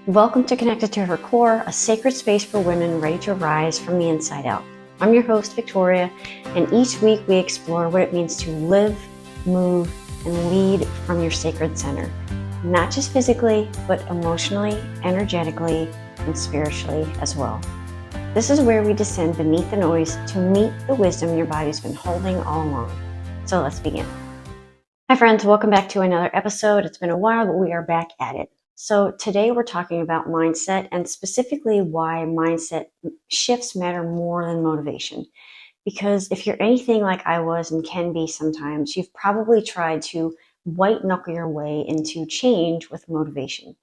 Welcome to Connected to Her Core, a sacred space for women ready to rise from the inside out. I'm your host, Victoria, and each week we explore what it means to live, move, and lead from your sacred center. Not just physically, but emotionally, energetically, and spiritually as well. This is where we descend beneath the noise to meet the wisdom your body's been holding all along. So let's begin. Hi friends, welcome back to another episode. It's been a while, but we are back at it. So today we're talking about mindset and specifically why mindset shifts matter more than motivation. Because if you're anything like I was and can be sometimes, you've probably tried to white knuckle your way into change with motivation.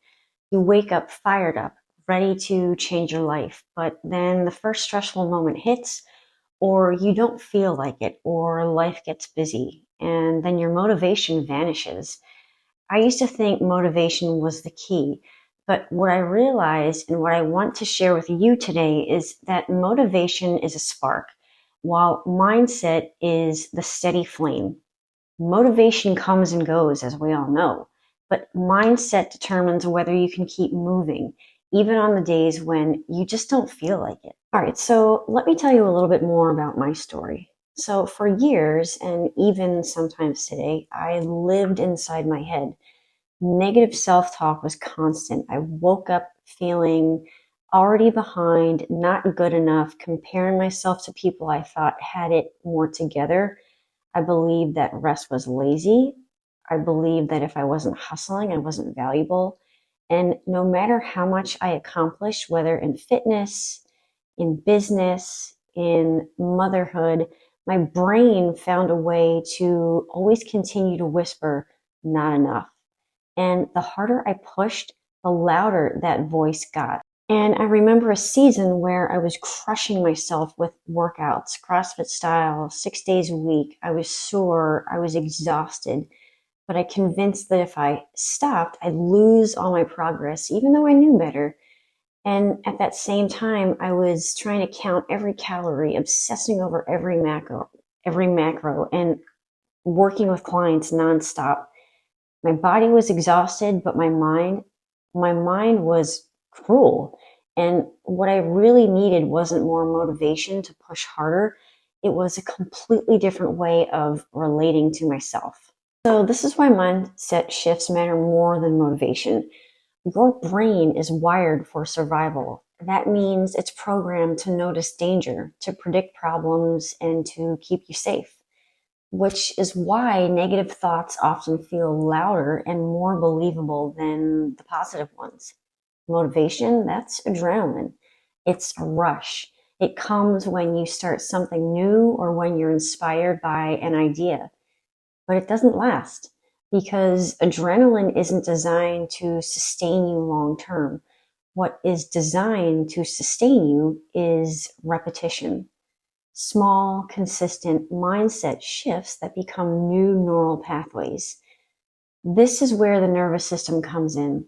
You wake up fired up, ready to change your life, but then the first stressful moment hits, or you don't feel like it, or life gets busy, and then your motivation vanishes. I used to think motivation was the key, but what I realized and what I want to share with you today is that motivation is a spark, while mindset is the steady flame. Motivation comes and goes, as we all know, but mindset determines whether you can keep moving, even on the days when you just don't feel like it. All right, so let me tell you a little bit more about my story. So for years, and even sometimes today, I lived inside my head. Negative self-talk was constant. I woke up feeling already behind, not good enough, comparing myself to people I thought had it more together. I believed that rest was lazy. I believed that if I wasn't hustling, I wasn't valuable. And no matter how much I accomplished, whether in fitness, in business, in motherhood, my brain found a way to always continue to whisper, not enough. And the harder I pushed, the louder that voice got. And I remember a season where I was crushing myself with workouts, CrossFit style, 6 days a week. I was sore, I was exhausted, but I convinced that if I stopped, I'd lose all my progress, even though I knew better. And at that same time, I was trying to count every calorie, obsessing over every macro, and working with clients nonstop. My body was exhausted, but my mind was cruel. And what I really needed wasn't more motivation to push harder. It was a completely different way of relating to myself. So this is why mindset shifts matter more than motivation. Your brain is wired for survival. That means it's programmed to notice danger, to predict problems, and to keep you safe, which is why negative thoughts often feel louder and more believable than the positive ones. Motivation, that's adrenaline. It's a rush. It comes when you start something new or when you're inspired by an idea. But it doesn't last because adrenaline isn't designed to sustain you long term. What is designed to sustain you is repetition. Small, consistent mindset shifts that become new neural pathways. This is where the nervous system comes in.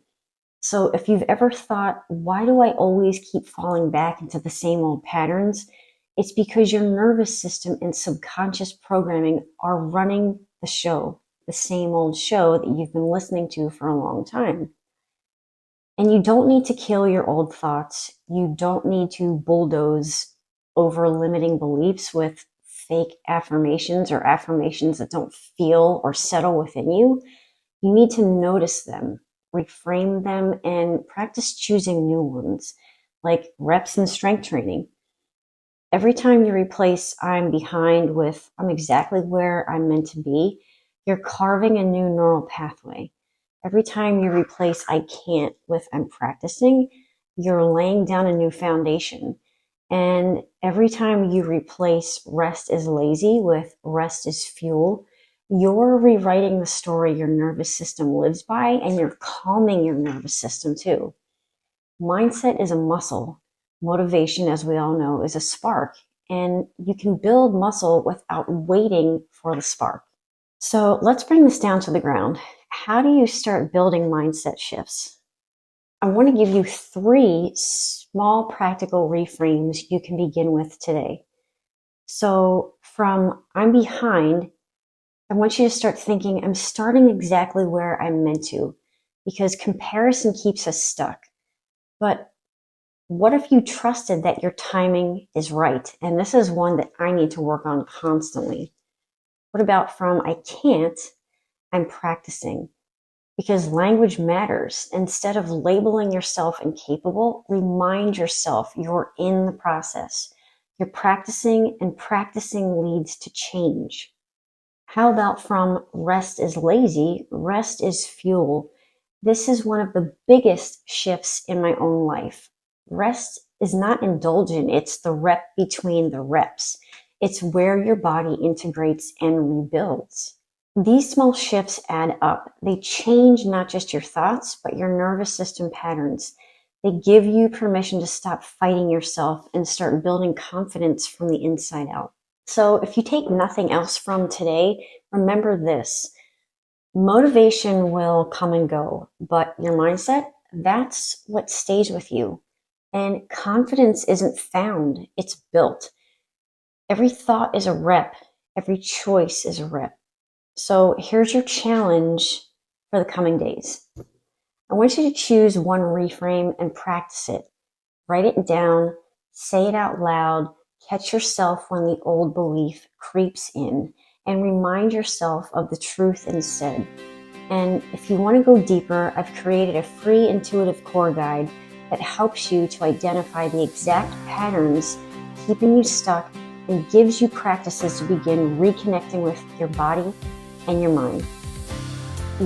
So if you've ever thought, why do I always keep falling back into the same old patterns? It's because your nervous system and subconscious programming are running the show, the same old show that you've been listening to for a long time. And you don't need to kill your old thoughts. You don't need to bulldoze over limiting beliefs with fake affirmations or affirmations that don't feel or settle within you. You need to notice them, reframe them, and practice choosing new ones, like reps and strength training. Every time you replace I'm behind with I'm exactly where I'm meant to be, you're carving a new neural pathway. Every time you replace I can't with I'm practicing, you're laying down a new foundation. And every time you replace rest is lazy with rest is fuel, you're rewriting the story your nervous system lives by, and you're calming your nervous system too. Mindset is a muscle. Motivation, as we all know, is a spark. And you can build muscle without waiting for the spark. So let's bring this down to the ground. How do you start building mindset shifts? I want to give you 3 small practical reframes you can begin with today. So from I'm behind, I want you to start thinking I'm starting exactly where I'm meant to, because comparison keeps us stuck. But what if you trusted that your timing is right? And this is one that I need to work on constantly. What about from I can't, I'm practicing? Because language matters. Instead of labeling yourself incapable, remind yourself you're in the process. You're practicing, and practicing leads to change. How about from rest is lazy, rest is fuel? This is one of the biggest shifts in my own life. Rest is not indulgent, it's the rep between the reps. It's where your body integrates and rebuilds. These small shifts add up. They change not just your thoughts, but your nervous system patterns. They give you permission to stop fighting yourself and start building confidence from the inside out. So if you take nothing else from today, remember this. Motivation will come and go, but your mindset, that's what stays with you. And confidence isn't found, it's built. Every thought is a rep. Every choice is a rep. So here's your challenge for the coming days. I want you to choose one reframe and practice it. Write it down, say it out loud, catch yourself when the old belief creeps in, and remind yourself of the truth instead. And if you want to go deeper, I've created a free intuitive core guide that helps you to identify the exact patterns keeping you stuck and gives you practices to begin reconnecting with your body and your mind.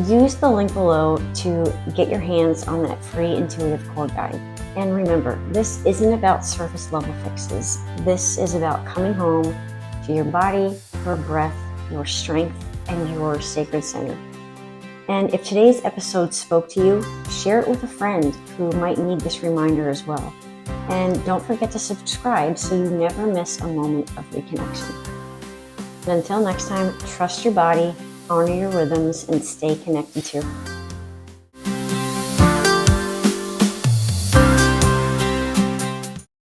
Use the link below to get your hands on that free intuitive core guide. And remember, this isn't about surface level fixes. This is about coming home to your body, your breath, your strength, and your sacred center. And if today's episode spoke to you, share it with a friend who might need this reminder as well. And don't forget to subscribe so you never miss a moment of reconnection. But until next time, trust your body, honor your rhythms, and stay connected to your heart.